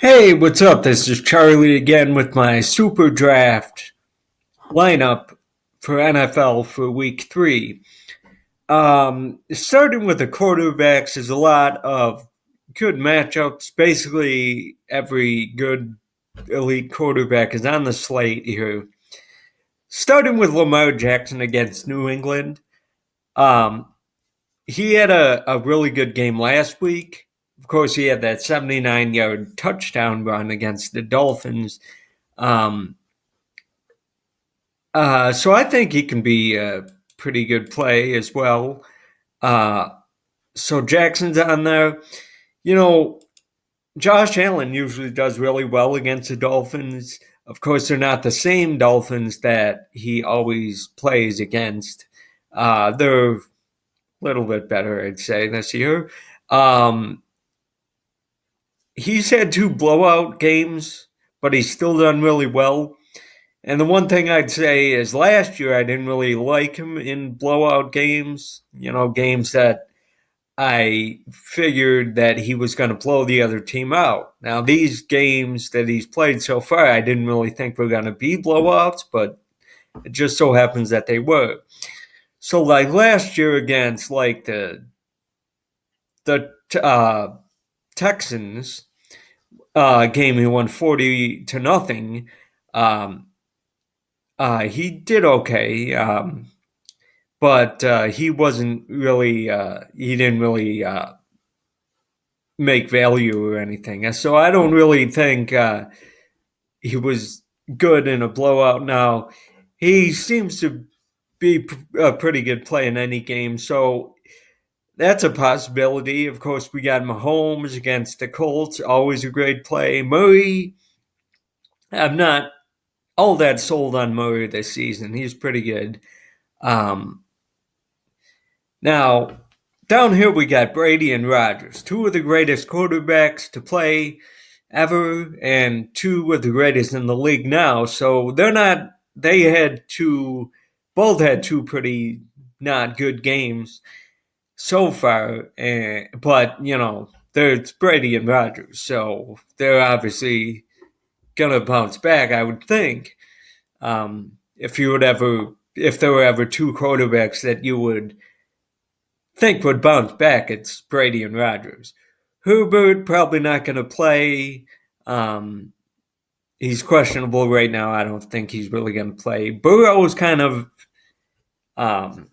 Hey, what's up? This is Charlie again with my Superdraft lineup for NFL for week 3. Starting with the quarterbacks, there's a lot of good matchups. Basically, every good elite quarterback is on the slate here. Starting with Lamar Jackson against New England. Um, he had a really good game last week. Of course, he had that 79-yard touchdown run against the Dolphins. Um, so I think he can be a pretty good play as well. Uh, so Jackson's on there. You know, Josh Allen usually does really well against the Dolphins. Of course, they're not the same Dolphins that he always plays against. They're a little bit better, I'd say, this year. Um, he's had 2 blowout games, but he's still done really well. And the one thing I'd say is last year I didn't really like him in blowout games, games that I figured that he was going to blow the other team out. Now, these games that he's played so far, I didn't really think were going to be blowouts, but it just so happens that they were. So, like last year against like the Texans game, he won 40-0. Um, he did okay, but he wasn't really. He didn't really make value or anything. So I don't really think he was good in a blowout. Now he seems to be a pretty good play in any game, so that's a possibility. Of course, we got Mahomes against the Colts, always a great play. Murray, I'm not all that sold on Murray this season. He's pretty good. Um, Now, down here we got Brady and Rodgers, 2 of the greatest quarterbacks to play ever, and 2 of the greatest in the league now. So they're not. They had both had 2 pretty not good games so far, but there's Brady and Rodgers, so they're obviously gonna bounce back. I would think. If there were ever 2 quarterbacks that you would think would bounce back, it's Brady and Rodgers. Herbert probably not going to play. Um, he's questionable right now. I don't think he's really going to play. Burrow is kind of um,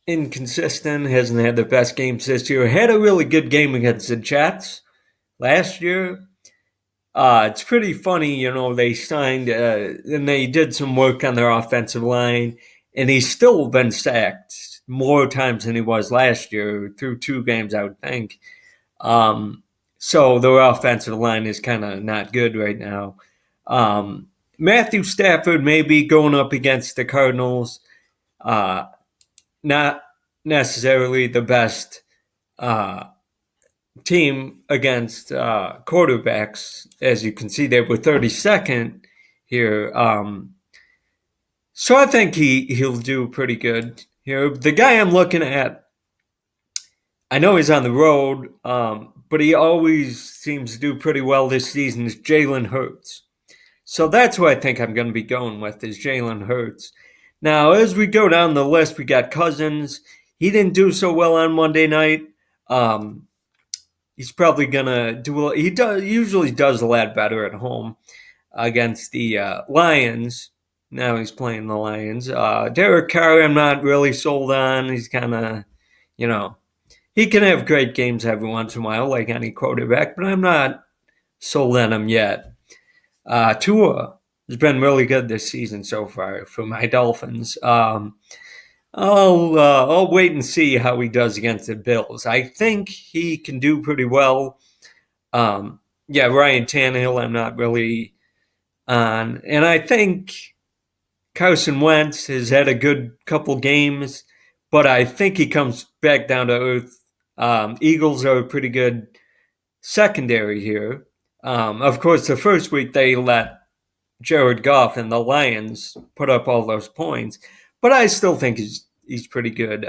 inconsistent. Hasn't had the best games this year. Had a really good game against the Jets last year. It's pretty funny, they signed and they did some work on their offensive line, and he's still been sacked more times than he was last year through 2 games, I would think. So their offensive line is kind of not good right now. Matthew Stafford may be going up against the Cardinals. Not necessarily the best team against quarterbacks. As you can see, they were 32nd here. So I think he'll do pretty good here. The guy I'm looking at, I know he's on the road, but he always seems to do pretty well this season, is Jalen Hurts. So that's who I think I'm going to be going with, is Jalen Hurts. Now, as we go down the list, we got Cousins. He didn't do so well on Monday night. He's probably gonna do. Usually does a lot better at home against the Lions. Now he's playing the Lions. Derek Carr, I'm not really sold on. He's kind of, he can have great games every once in a while, like any quarterback, but I'm not sold on him yet. Tua has been really good this season so far for my Dolphins. I'll wait and see how he does against the Bills. I think he can do pretty well. Ryan Tannehill, I'm not really on. And I think Carson Wentz has had a good couple games, but I think he comes back down to earth. Eagles are a pretty good secondary here. Of course, the first week they let Jared Goff and the Lions put up all those points, but I still think he's pretty good.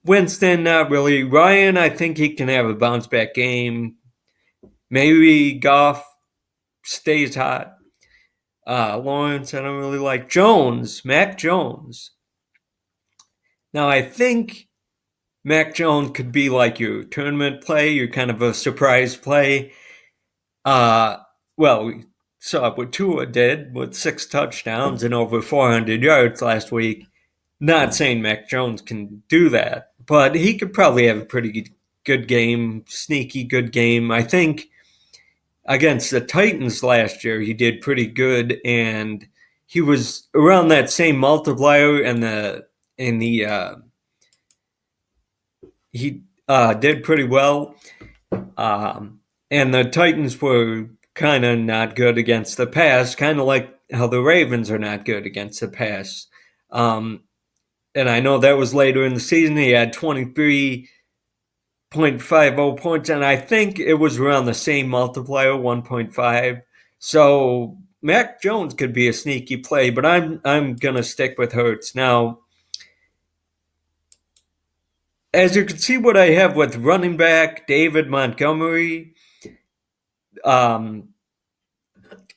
Winston, not really. Ryan, I think he can have a bounce back game. Maybe Goff stays hot. Lawrence, I don't really like. Jones, Mac Jones. Now, I think Mac Jones could be like your tournament play, your kind of a surprise play. Uh, well, we saw what Tua did with 6 touchdowns and over 400 yards last week. Not saying Mac Jones can do that, but he could probably have a pretty good game, sneaky good game. I think against the Titans last year, he did pretty good, and he was around that same multiplier, and he did pretty well. And the Titans were kind of not good against the pass, kind of like how the Ravens are not good against the pass. And I know that was later in the season. He had 23.50 points, and I think it was around the same multiplier, 1.5. So Mac Jones could be a sneaky play, but I'm gonna stick with Hurts. Now, as you can see what I have with running back David Montgomery,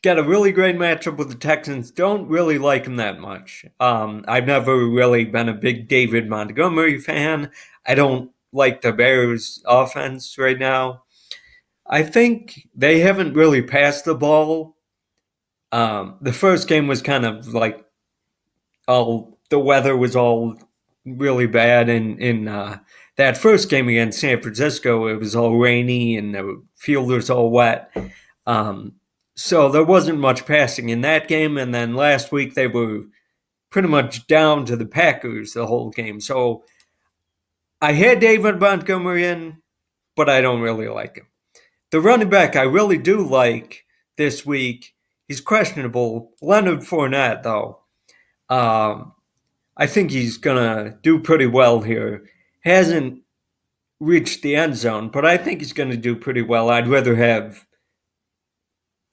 got a really great matchup with the Texans. Don't really like him that much. I've never really been a big David Montgomery fan. I don't like the Bears' offense right now. I think they haven't really passed the ball. The first game was kind of like the weather was all really bad in that first game against San Francisco. It was all rainy and the field was all wet. So there wasn't much passing in that game. And then last week they were pretty much down to the Packers the whole game. So I had David Montgomery in, but I don't really like him. The running back I really do like this week, he's questionable. Leonard Fournette, though. I think he's going to do pretty well here. Hasn't reached the end zone, but I think he's going to do pretty well. I'd rather have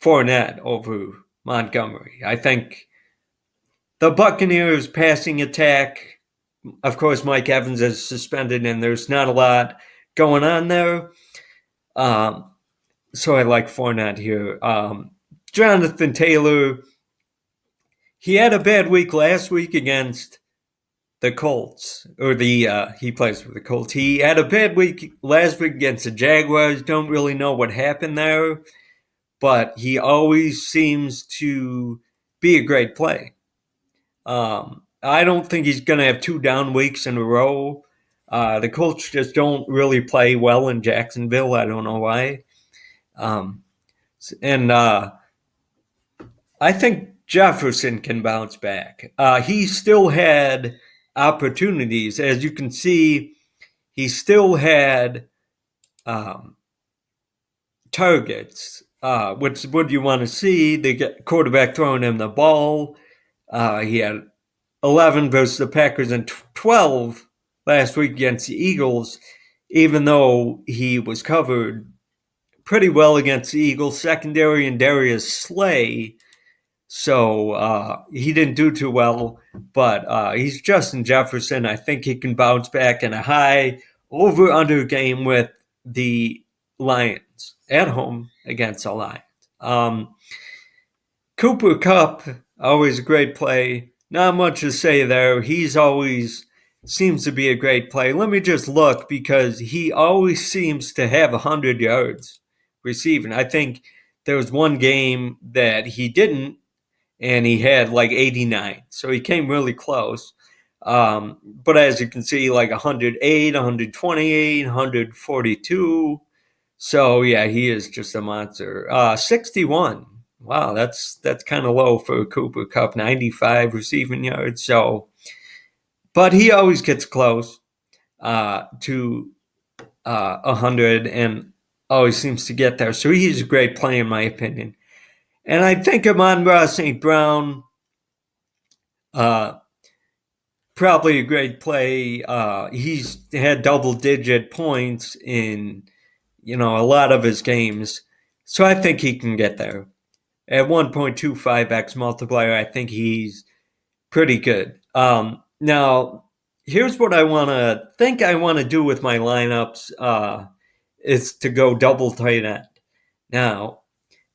Fournette over Montgomery. I think the Buccaneers passing attack, of course, Mike Evans is suspended and there's not a lot going on there. So I like Fournette here. Jonathan Taylor, he had a bad week last week against the Colts, or he plays for the Colts. He had a bad week last week against the Jaguars. Don't really know what happened there, but he always seems to be a great play. I don't think he's going to have 2 down weeks in a row. The Colts just don't really play well in Jacksonville. I don't know why. And I think Jefferson can bounce back. He still had opportunities. As you can see, he still had targets, which is what you want to see. The quarterback throwing him the ball. He had 11 versus the Packers and 12 last week against the Eagles, even though he was covered pretty well against the Eagles secondary and Darius Slay. So he didn't do too well, but he's Justin Jefferson. I think he can bounce back in a high over-under game with the Lions at home against the Lions. Cooper Kupp, always a great play. Not much to say there. He's always seems to be a great play. Let me just look because he always seems to have 100 yards receiving. I think there was one game that he didn't, and he had like 89. So he came really close. But as you can see, like 108, 128, 142. So, yeah, he is just a monster. 61. Wow, that's kind of low for Cooper Kupp, 95 receiving yards. So, but he always gets close to 100 and always seems to get there. So he's a great play in my opinion. And I think Amon-Ra St. Brown, probably a great play. He's had double-digit points in, a lot of his games. So I think he can get there. At 1.25x multiplier, I think he's pretty good. Now, here's what I want to do with my lineups is to go double tight end. Now,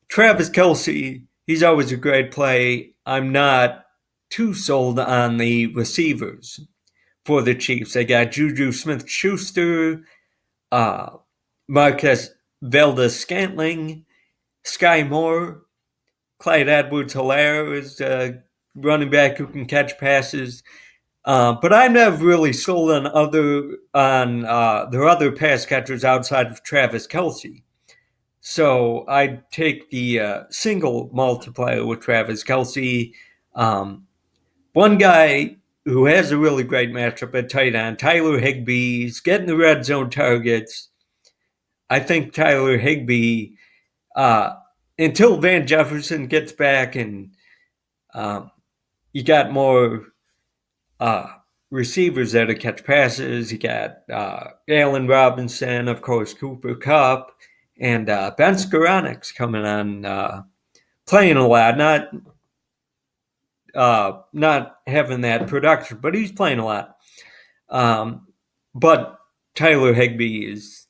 Travis Kelce, he's always a great play. I'm not too sold on the receivers for the Chiefs. They got Juju Smith-Schuster, uh, Marquez Valdes-Scantling, Sky Moore, Clyde Edwards-Helaire is a running back who can catch passes. But I'm never really sold on their other pass catchers outside of Travis Kelce. So I'd take the single multiplier with Travis Kelce. Um, One guy who has a really great matchup at tight end, Tyler Higbee's getting the red zone targets. I think Tyler Higbee, uh, until Van Jefferson gets back and um, you got more uh, receivers there to catch passes. You got Allen Robinson, of course, Cooper Kupp, and Ben Skoronek's coming on, playing a lot. Not having that production, but he's playing a lot. But Tyler Higbee is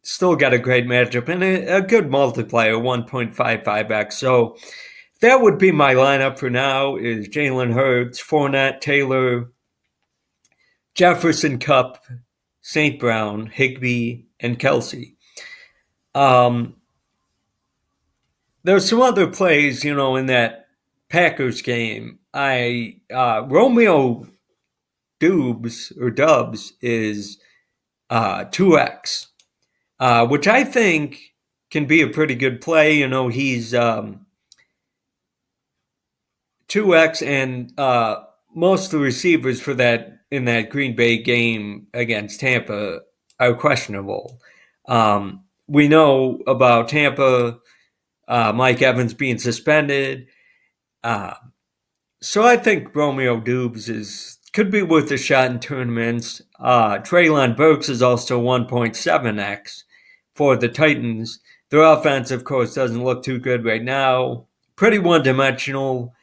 still got a great matchup and a good multiplier, 1.55x. So that would be my lineup for now is Jalen Hurts, Fournette, Taylor, Jefferson, Kupp, St. Brown, Higbee, and Kelce. There's some other plays, in that Packers game. Romeo Dubs is 2x, which I think can be a pretty good play. He's 2x, and most of the receivers for that in that Green Bay game against Tampa are questionable. We know about Tampa, Mike Evans being suspended. So I think Romeo Dubs could be worth a shot in tournaments. Treylon Burks is also 1.7x for the Titans. Their offense, of course, doesn't look too good right now. Pretty one-dimensional.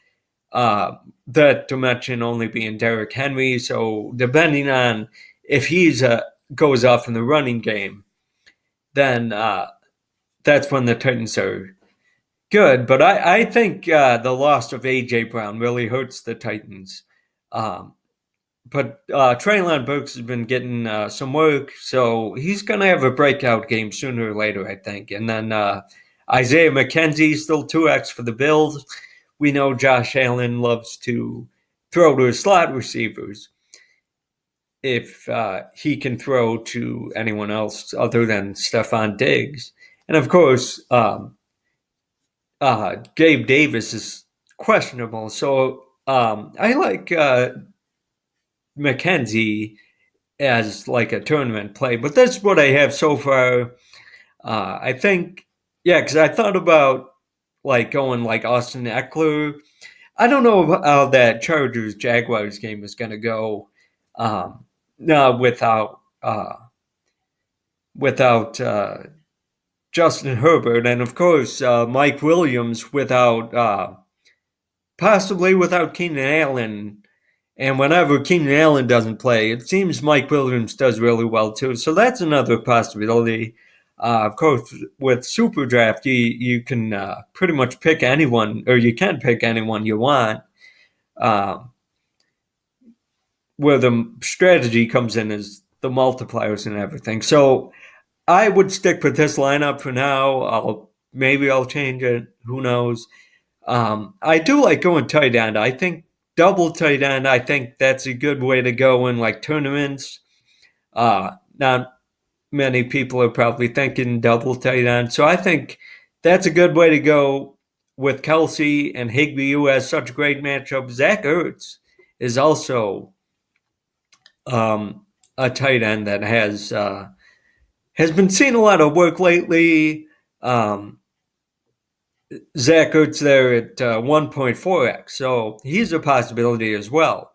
That dimension only being Derrick Henry. So depending on if he's goes off in the running game, then that's when the Titans are good. But I think the loss of A.J. Brown really hurts the Titans. But Treylon Burks has been getting some work, so he's going to have a breakout game sooner or later, I think. And then Isaiah McKenzie is still 2x for the Bills. We know Josh Allen loves to throw to his slot receivers if he can throw to anyone else other than Stephon Diggs. And of course, Gabe Davis is questionable. So I like McKenzie as like a tournament play. But that's what I have so far. I think, because I thought about like going like Austin Eckler. I don't know how that Chargers-Jaguars game is going to go without Justin Herbert, and of course Mike Williams possibly without Keenan Allen. And whenever Keenan Allen doesn't play, it seems Mike Williams does really well too. So that's another possibility. Of course, with Superdraft, you can pretty much pick anyone, or you can pick anyone you want. Where the strategy comes in is the multipliers and everything. So I would stick with this lineup for now. Maybe I'll change it. Who knows? I do like going tight end. I think double tight end, I think that's a good way to go in like tournaments. Not many people are probably thinking double tight end. So I think that's a good way to go with Kelce and Higbee, who has such a great matchup. Zach Ertz is also a tight end that has been seeing a lot of work lately. Zach Ertz there at 1.4x, so he's a possibility as well.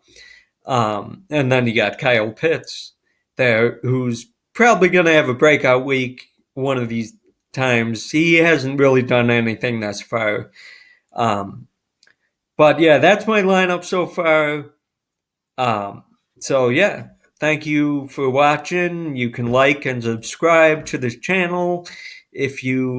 And then you got Kyle Pitts there, who's probably going to have a breakout week one of these times. He hasn't really done anything thus far. But yeah, that's my lineup so far. So yeah, thank you for watching. You can like and subscribe to this channel if you